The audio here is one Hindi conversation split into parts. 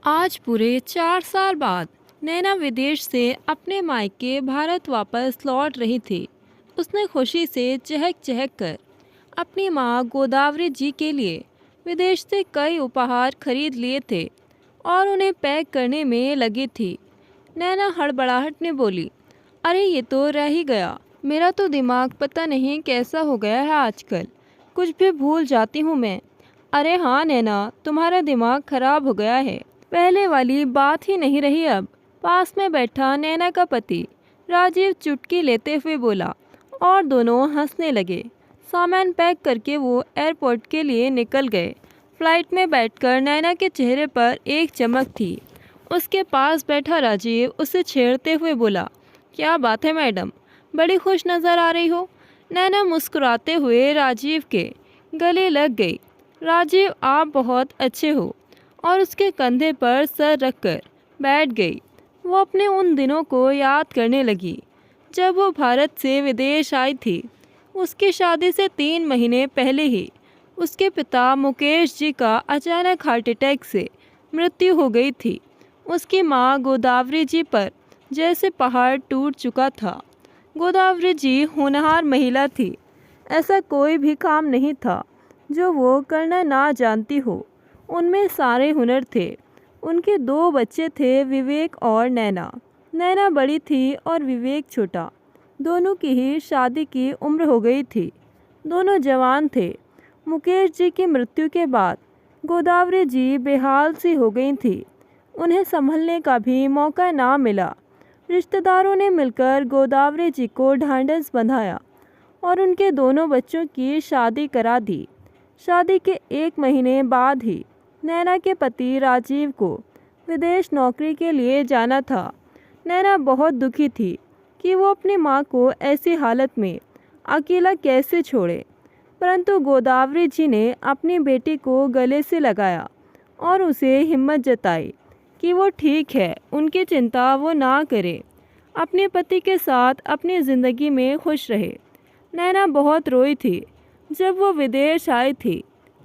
आज पूरे 4 साल बाद नैना विदेश से अपने मायके भारत वापस लौट रही थी। उसने खुशी से चहक चहक कर अपनी माँ गोदावरी जी के लिए विदेश से कई उपहार खरीद लिए थे और उन्हें पैक करने में लगी थी। नैना हड़बड़ाहट में बोली, अरे ये तो रह ही गया। मेरा तो दिमाग पता नहीं कैसा हो गया है आजकल, कुछ भी भूल जाती हूँ मैं। अरे हाँ नैना, तुम्हारा दिमाग खराब हो गया है, पहले वाली बात ही नहीं रही अब। पास में बैठा नैना का पति राजीव चुटकी लेते हुए बोला और दोनों हंसने लगे। सामान पैक करके वो एयरपोर्ट के लिए निकल गए। फ्लाइट में बैठकर नैना के चेहरे पर एक चमक थी। उसके पास बैठा राजीव उसे छेड़ते हुए बोला, क्या बात है मैडम, बड़ी खुश नज़र आ रही हो। नैना मुस्कुराते हुए राजीव के गले लग गई। राजीव, आप बहुत अच्छे हो, और उसके कंधे पर सर रखकर बैठ गई। वो अपने उन दिनों को याद करने लगी जब वो भारत से विदेश आई थी। उसकी शादी से 3 महीने पहले ही उसके पिता मुकेश जी का अचानक हार्ट अटैक से मृत्यु हो गई थी। उसकी माँ गोदावरी जी पर जैसे पहाड़ टूट चुका था। गोदावरी जी होनहार महिला थी। ऐसा कोई भी काम नहीं था जो वो करना ना जानती हो। उनमें सारे हुनर थे। उनके 2 बच्चे थे, विवेक और नैना। नैना बड़ी थी और विवेक छोटा। दोनों की ही शादी की उम्र हो गई थी। दोनों जवान थे। मुकेश जी की मृत्यु के बाद गोदावरी जी बेहाल सी हो गई थी। उन्हें संभलने का भी मौका ना मिला। रिश्तेदारों ने मिलकर गोदावरी जी को ढांढस बंधाया और उनके दोनों बच्चों की शादी करा दी। शादी के 1 महीने बाद ही नैना के पति राजीव को विदेश नौकरी के लिए जाना था। नैना बहुत दुखी थी कि वो अपनी माँ को ऐसी हालत में अकेला कैसे छोड़े, परंतु गोदावरी जी ने अपनी बेटी को गले से लगाया और उसे हिम्मत जताई कि वो ठीक है, उनकी चिंता वो ना करे, अपने पति के साथ अपनी ज़िंदगी में खुश रहे। नैना बहुत रोई थी जब वो विदेश आई थी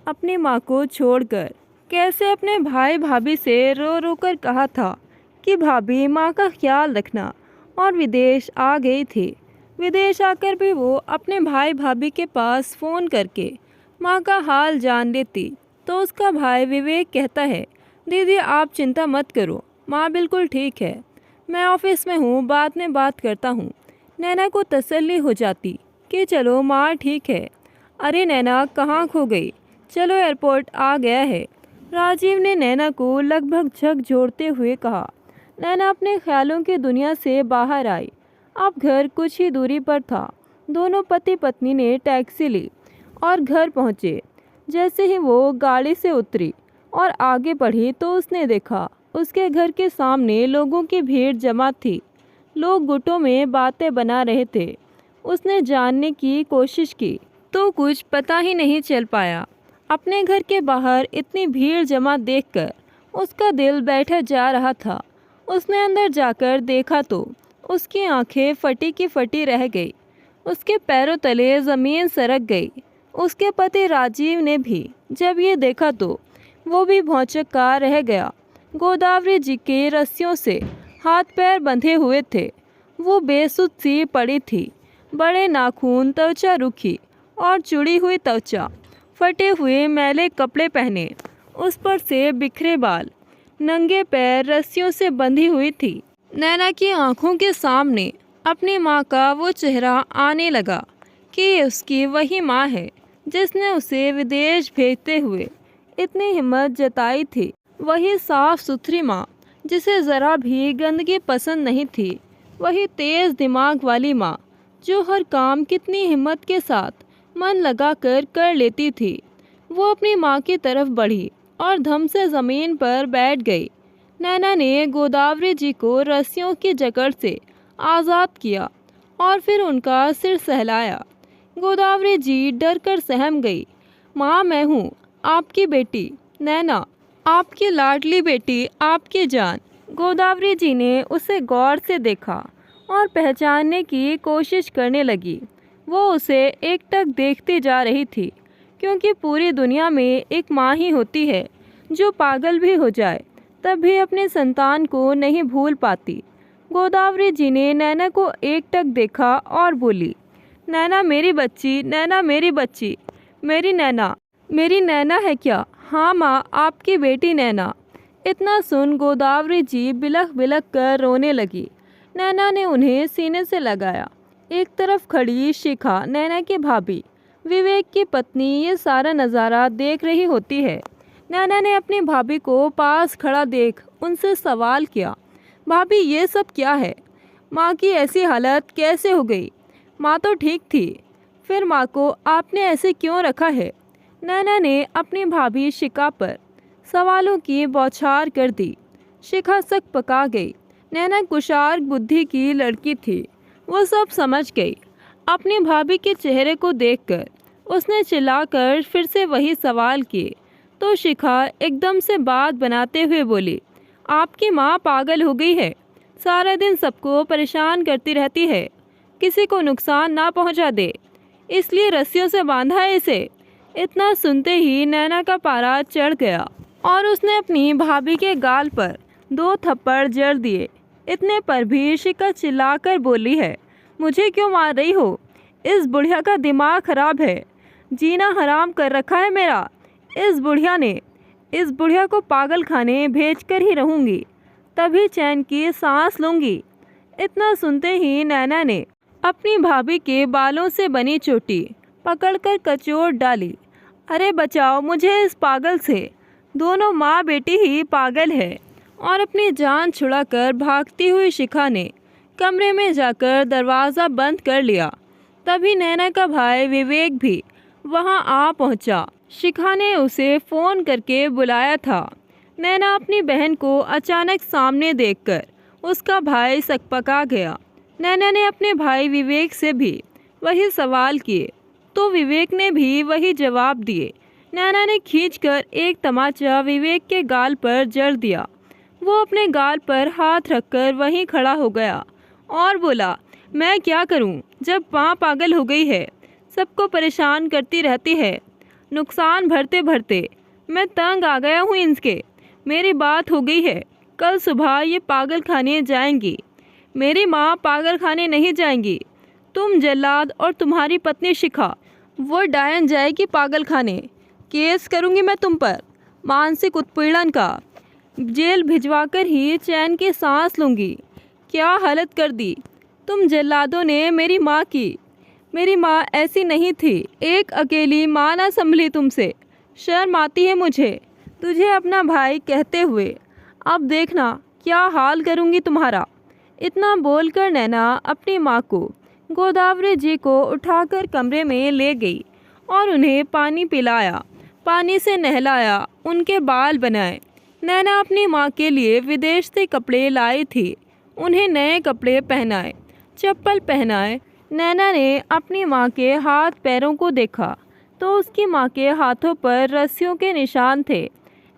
अपनी माँ को छोड़कर। कैसे अपने भाई भाभी से रो रो कर कहा था कि भाभी माँ का ख्याल रखना, और विदेश आ गई थी। विदेश आकर भी वो अपने भाई भाभी के पास फ़ोन करके माँ का हाल जान लेती तो उसका भाई विवेक कहता है, दीदी आप चिंता मत करो, माँ बिल्कुल ठीक है, मैं ऑफिस में हूँ, बाद में बात करता हूँ। नैना को तसल्ली हो जाती कि चलो माँ ठीक है। अरे नैना कहाँ खो गई, चलो एयरपोर्ट आ गया है। राजीव ने नैना को लगभग झकझोरते हुए कहा। नैना अपने ख्यालों की दुनिया से बाहर आई। अब घर कुछ ही दूरी पर था। दोनों पति पत्नी ने टैक्सी ली और घर पहुँचे। जैसे ही वो गाड़ी से उतरी और आगे बढ़ी तो उसने देखा उसके घर के सामने लोगों की भीड़ जमा थी। लोग गुटों में बातें बना रहे थे। उसने जानने की कोशिश की तो कुछ पता ही नहीं चल पाया। अपने घर के बाहर इतनी भीड़ जमा देखकर उसका दिल बैठा जा रहा था। उसने अंदर जाकर देखा तो उसकी आंखें फटी की फटी रह गई। उसके पैरों तले ज़मीन सरक गई। उसके पति राजीव ने भी जब ये देखा तो वो भी भौचक्का रह गया। गोदावरी जी के रस्सियों से हाथ पैर बंधे हुए थे। वो बेसुध सी पड़ी थी। बड़े नाखून, त्वचा रूखी और चुड़ी हुई त्वचा, फटे हुए मैले कपड़े पहने, उस पर से बिखरे बाल, नंगे पैर रस्सियों से बंधी हुई थी। नैना की आंखों के सामने अपनी माँ का वो चेहरा आने लगा कि ये उसकी वही माँ है जिसने उसे विदेश भेजते हुए इतनी हिम्मत जताई थी। वही साफ सुथरी माँ जिसे ज़रा भी गंदगी पसंद नहीं थी। वही तेज़ दिमाग वाली माँ जो हर काम कितनी हिम्मत के साथ मन लगाकर कर लेती थी। वो अपनी माँ की तरफ बढ़ी और धम से ज़मीन पर बैठ गई। नैना ने गोदावरी जी को रस्सियों की जकड़ से आज़ाद किया और फिर उनका सिर सहलाया। गोदावरी जी डर कर सहम गई। माँ, मैं हूँ आपकी बेटी नैना, आपकी लाडली बेटी, आपकी जान। गोदावरी जी ने उसे गौर से देखा और पहचानने की कोशिश करने लगी। वो उसे एकटक देखती जा रही थी, क्योंकि पूरी दुनिया में एक माँ ही होती है जो पागल भी हो जाए तब भी अपने संतान को नहीं भूल पाती। गोदावरी जी ने नैना को एकटक देखा और बोली, नैना मेरी बच्ची, नैना मेरी बच्ची, मेरी नैना है क्या? हाँ माँ, आपकी बेटी नैना। इतना सुन गोदावरी जी बिलख बिलख कर रोने लगी। नैना ने उन्हें सीने से लगाया। एक तरफ खड़ी शिखा, नैना की भाभी, विवेक की पत्नी, ये सारा नज़ारा देख रही होती है। नैना ने अपनी भाभी को पास खड़ा देख उनसे सवाल किया, भाभी ये सब क्या है? माँ की ऐसी हालत कैसे हो गई? माँ तो ठीक थी, फिर माँ को आपने ऐसे क्यों रखा है? नैना ने अपनी भाभी शिखा पर सवालों की बौछार कर दी। शिखा सक पका गई। नैना कुशार बुद्धि की लड़की थी, वो सब समझ गई। अपनी भाभी के चेहरे को देखकर उसने चिल्लाकर फिर से वही सवाल किए तो शिखा एकदम से बात बनाते हुए बोली, आपकी माँ पागल हो गई है, सारा दिन सबको परेशान करती रहती है, किसी को नुकसान ना पहुँचा दे, इसलिए रस्सियों से बांधा है इसे। इतना सुनते ही नैना का पारा चढ़ गया और उसने अपनी भाभी के गाल पर 2 थप्पड़ जड़ दिए। इतने पर भी शिखा चिल्लाकर बोली है, मुझे क्यों मार रही हो? इस बुढ़िया का दिमाग खराब है, जीना हराम कर रखा है मेरा। इस बुढ़िया को पागल खाने भेज कर ही रहूँगी, तभी चैन की सांस लूँगी। इतना सुनते ही नैना ने अपनी भाभी के बालों से बनी चोटी पकड़कर कचोट डाली। अरे बचाओ मुझे इस पागल से, दोनों माँ बेटी ही पागल है। और अपनी जान छुड़ाकर भागती हुई शिखा ने कमरे में जाकर दरवाज़ा बंद कर लिया। तभी नैना का भाई विवेक भी वहां आ पहुंचा। शिखा ने उसे फ़ोन करके बुलाया था। नैना अपनी बहन को अचानक सामने देखकर उसका भाई सकपका गया। नैना ने अपने भाई विवेक से भी वही सवाल किए तो विवेक ने भी वही जवाब दिए। नैना ने खींचकर एक तमाचा विवेक के गाल पर जड़ दिया। वो अपने गाल पर हाथ रखकर वहीं खड़ा हो गया और बोला, मैं क्या करूं जब माँ पागल हो गई है, सबको परेशान करती रहती है, नुकसान भरते भरते मैं तंग आ गया हूँ इनके। मेरी बात हो गई है, कल सुबह ये पागल खाने जाएंगी। मेरी माँ पागल खाने नहीं जाएंगी, तुम जल्लाद और तुम्हारी पत्नी शिखा वो डायन जाएगी पागल खाने। केस करूँगी मैं तुम पर, मानसिक उत्पीड़न का, जेल भिजवाकर ही चैन की सांस लूँगी। क्या हालत कर दी तुम जल्लादों ने मेरी माँ की। मेरी माँ ऐसी नहीं थी, एक अकेली माँ ना संभली तुमसे। शर्म आती है मुझे तुझे अपना भाई कहते हुए। अब देखना क्या हाल करूँगी तुम्हारा। इतना बोलकर नैना अपनी माँ को गोदावरी जी को उठाकर कमरे में ले गई और उन्हें पानी पिलाया, पानी से नहलाया, उनके बाल बनाए। नैना अपनी माँ के लिए विदेश से कपड़े लाई थी, उन्हें नए कपड़े पहनाए, चप्पल पहनाए। नैना ने अपनी माँ के हाथ पैरों को देखा तो उसकी माँ के हाथों पर रस्सियों के निशान थे।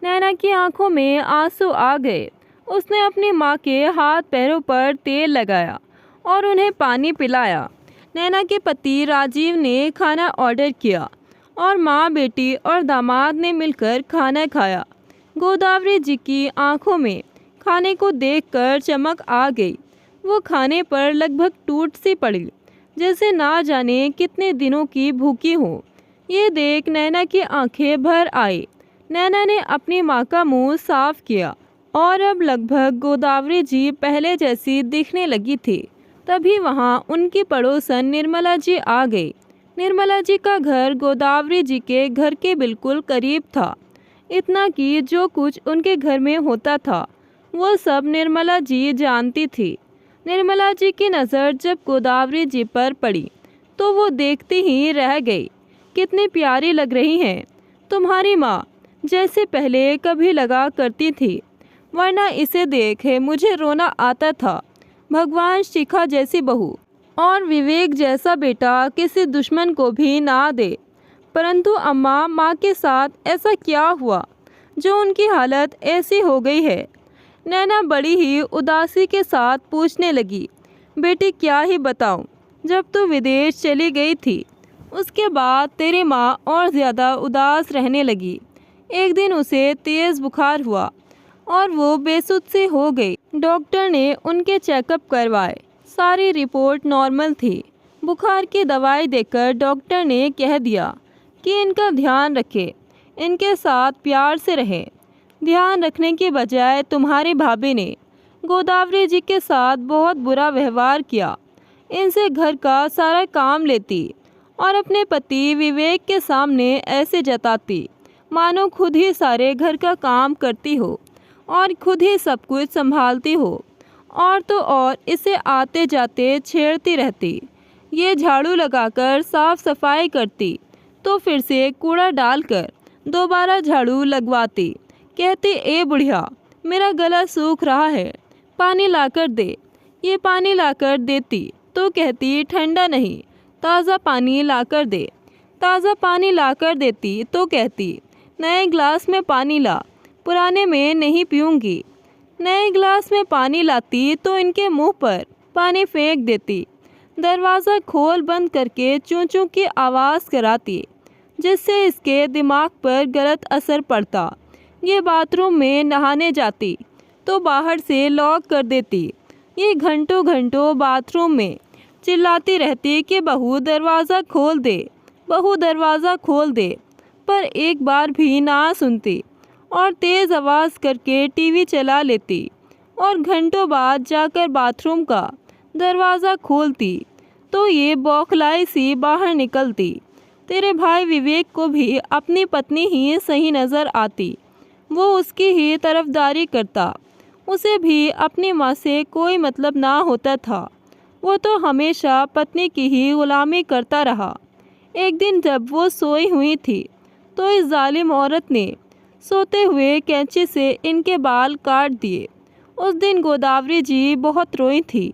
नैना की आंखों में आंसू आ गए। उसने अपनी माँ के हाथ पैरों पर तेल लगाया और उन्हें पानी पिलाया। नैना के पति राजीव ने खाना ऑर्डर किया और माँ, बेटी और दामाद ने मिलकर खाना खाया। गोदावरी जी की आंखों में खाने को देखकर चमक आ गई। वो खाने पर लगभग टूट सी पड़ी, जैसे ना जाने कितने दिनों की भूखी हो। ये देख नैना की आंखें भर आई। नैना ने अपनी माँ का मुंह साफ किया और अब लगभग गोदावरी जी पहले जैसी दिखने लगी थी। तभी वहाँ उनकी पड़ोसन निर्मला जी आ गई। निर्मला जी का घर गोदावरी जी के घर के बिल्कुल करीब था। इतना कि जो कुछ उनके घर में होता था वो सब निर्मला जी जानती थी। निर्मला जी की नज़र जब गोदावरी जी पर पड़ी तो वो देखती ही रह गई। कितनी प्यारी लग रही हैं तुम्हारी माँ, जैसे पहले कभी लगा करती थी, वरना इसे देखे मुझे रोना आता था। भगवान शिखा जैसी बहू और विवेक जैसा बेटा किसी दुश्मन को भी ना दे। परंतु अम्मा, माँ के साथ ऐसा क्या हुआ जो उनकी हालत ऐसी हो गई है? नैना बड़ी ही उदासी के साथ पूछने लगी, बेटी क्या ही बताऊं, जब तू विदेश चली गई थी उसके बाद तेरी माँ और ज़्यादा उदास रहने लगी। एक दिन उसे तेज़ बुखार हुआ। और वो बेसुध सी हो गई। डॉक्टर ने उनके चेकअप करवाए, सारी रिपोर्ट नॉर्मल थी। बुखार की दवाई देकर डॉक्टर ने कह दिया कि इनका ध्यान रखें, इनके साथ प्यार से रहें। ध्यान रखने की बजाय तुम्हारी भाभी ने गोदावरी जी के साथ बहुत बुरा व्यवहार किया। इनसे घर का सारा काम लेती और अपने पति विवेक के सामने ऐसे जताती मानो खुद ही सारे घर का काम करती हो और खुद ही सब कुछ संभालती हो। और तो और इसे आते जाते छेड़ती रहती। ये झाड़ू लगाकर साफ सफाई करती तो फिर से कूड़ा डालकर दोबारा झाड़ू लगवाती। कहती, ए बुढ़िया, मेरा गला सूख रहा है, पानी लाकर दे। ये पानी लाकर देती तो कहती, ठंडा नहीं, ताज़ा पानी लाकर दे। ताज़ा पानी लाकर देती तो कहती, नए गिलास में पानी ला, पुराने में नहीं पीऊँगी। नए गिलास में पानी लाती तो इनके मुंह पर पानी फेंक देती। दरवाज़ा खोल बंद करके चूं चूं की आवाज़ कराती, जिससे इसके दिमाग पर गलत असर पड़ता। ये बाथरूम में नहाने जाती तो बाहर से लॉक कर देती। ये घंटों घंटों बाथरूम में चिल्लाती रहती कि बहू दरवाज़ा खोल दे, बहू दरवाज़ा खोल दे, पर एक बार भी ना सुनती और तेज़ आवाज़ करके टीवी चला लेती और घंटों बाद जाकर बाथरूम का दरवाज़ा खोलती तो ये बौखलाई सी बाहर निकलती। तेरे भाई विवेक को भी अपनी पत्नी ही सही नज़र आती। वो उसकी ही तरफदारी करता। उसे भी अपनी माँ से कोई मतलब ना होता था। वो तो हमेशा पत्नी की ही गुलामी करता रहा। एक दिन जब वो सोई हुई थी तो इस जालिम औरत ने सोते हुए कैंची से इनके बाल काट दिए। उस दिन गोदावरी जी बहुत रोई थी।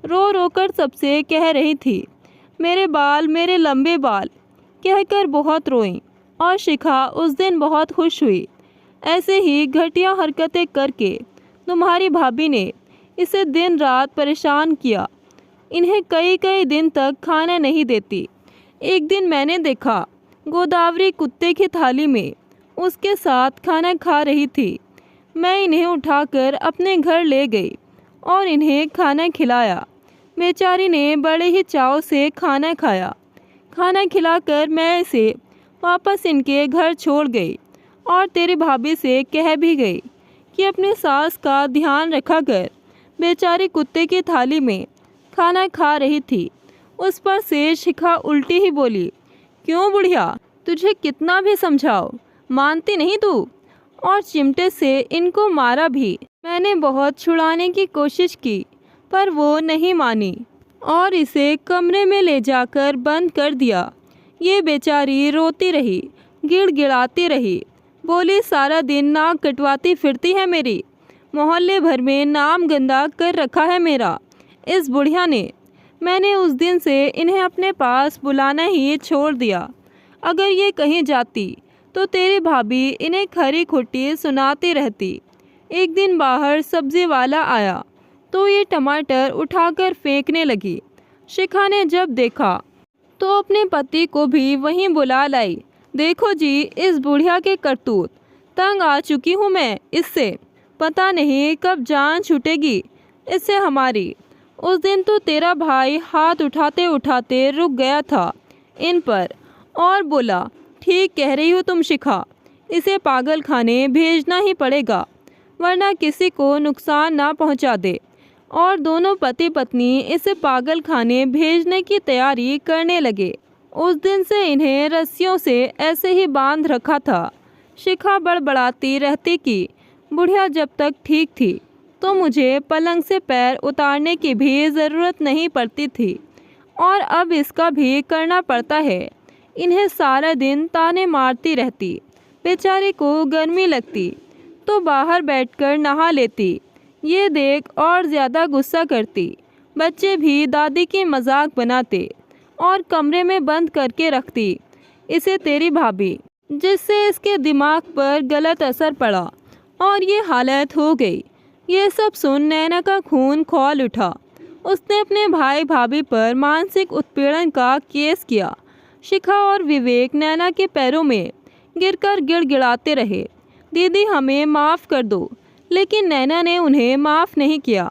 रो रो कर सबसे कह रही थी, मेरे बाल, मेरे लंबे बाल, कहकर बहुत रोईं। और शिखा उस दिन बहुत खुश हुई। ऐसे ही घटिया हरकतें करके तुम्हारी भाभी ने इसे दिन रात परेशान किया। इन्हें कई कई दिन तक खाना नहीं देती। एक दिन मैंने देखा गोदावरी कुत्ते की थाली में उसके साथ खाना खा रही थी। मैं इन्हें उठाकर अपने घर ले गई और इन्हें खाना खिलाया। बेचारी ने बड़े ही चाव से खाना खाया। खाना खिलाकर मैं इसे वापस इनके घर छोड़ गई और तेरी भाभी से कह भी गई कि अपने सास का ध्यान रखा कर। बेचारी कुत्ते की थाली में खाना खा रही थी। उस पर से शिखा उल्टी ही बोली, क्यों बुढ़िया, तुझे कितना भी समझाओ, मानती नहीं तू। और चिमटे से इनको मारा भी। मैंने बहुत छुड़ाने की कोशिश की पर वो नहीं मानी और इसे कमरे में ले जाकर बंद कर दिया। ये बेचारी रोती रही, गिड़गिड़ाती रही, बोली, सारा दिन नाक कटवाती फिरती है मेरी, मोहल्ले भर में नाम गंदा कर रखा है मेरा इस बुढ़िया ने। मैंने उस दिन से इन्हें अपने पास बुलाना ही छोड़ दिया। अगर ये कहीं जाती तो तेरी भाभी इन्हें खरी खोटी सुनाती रहती। एक दिन बाहर सब्जी वाला आया तो ये टमाटर उठाकर फेंकने लगी। शिखा ने जब देखा तो अपने पति को भी वहीं बुला लाई। देखो जी, इस बुढ़िया के करतूत, तंग आ चुकी हूँ मैं इससे, पता नहीं कब जान छूटेगी इससे हमारी। उस दिन तो तेरा भाई हाथ उठाते उठाते रुक गया था इन पर और बोला, ठीक कह रही हो तुम शिखा, इसे पागल खाने भेजना ही पड़ेगा वरना किसी को नुकसान ना पहुंचा दे। और दोनों पति पत्नी इसे पागल खाने भेजने की तैयारी करने लगे। उस दिन से इन्हें रस्सियों से ऐसे ही बांध रखा था। शिखा बड़बड़ाती रहती कि बुढ़िया जब तक ठीक थी तो मुझे पलंग से पैर उतारने की भी ज़रूरत नहीं पड़ती थी और अब इसका भी करना पड़ता है। इन्हें सारा दिन ताने मारती रहती। बेचारी को गर्मी लगती तो बाहर बैठकर नहा लेती। ये देख और ज़्यादा गुस्सा करती। बच्चे भी दादी की मजाक बनाते और कमरे में बंद करके रखती इसे तेरी भाभी, जिससे इसके दिमाग पर गलत असर पड़ा और ये हालत हो गई। ये सब सुन नैना का खून खौल उठा। उसने अपने भाई भाभी पर मानसिक उत्पीड़न का केस किया। शिखा और विवेक नैना के पैरों में गिरकर गिड़गिड़ाते रहे, दीदी हमें माफ़ कर दो, लेकिन नैना ने उन्हें माफ़ नहीं किया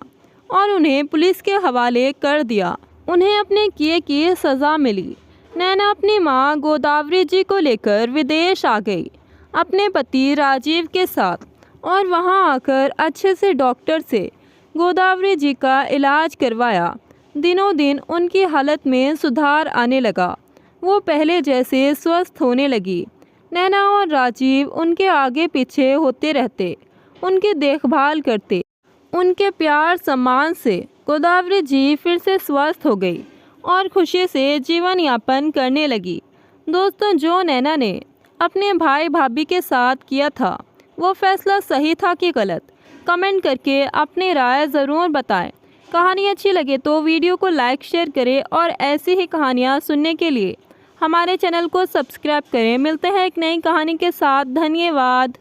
और उन्हें पुलिस के हवाले कर दिया। उन्हें अपने किए की सज़ा मिली। नैना अपनी मां गोदावरी जी को लेकर विदेश आ गई अपने पति राजीव के साथ, और वहां आकर अच्छे से डॉक्टर से गोदावरी जी का इलाज करवाया। दिनों दिन उनकी हालत में सुधार आने लगा। वो पहले जैसे स्वस्थ होने लगी। नैना और राजीव उनके आगे पीछे होते रहते, उनकी देखभाल करते। उनके प्यार सम्मान से गोदावरी जी फिर से स्वस्थ हो गई और खुशी से जीवन यापन करने लगी। दोस्तों, जो नैना ने अपने भाई भाभी के साथ किया था, वो फैसला सही था कि गलत? कमेंट करके अपनी राय ज़रूर बताएं। कहानी अच्छी लगे तो वीडियो को लाइक शेयर करें और ऐसी ही कहानियाँ सुनने के लिए हमारे चैनल को सब्सक्राइब करें। मिलते हैं एक नई कहानी के साथ। धन्यवाद।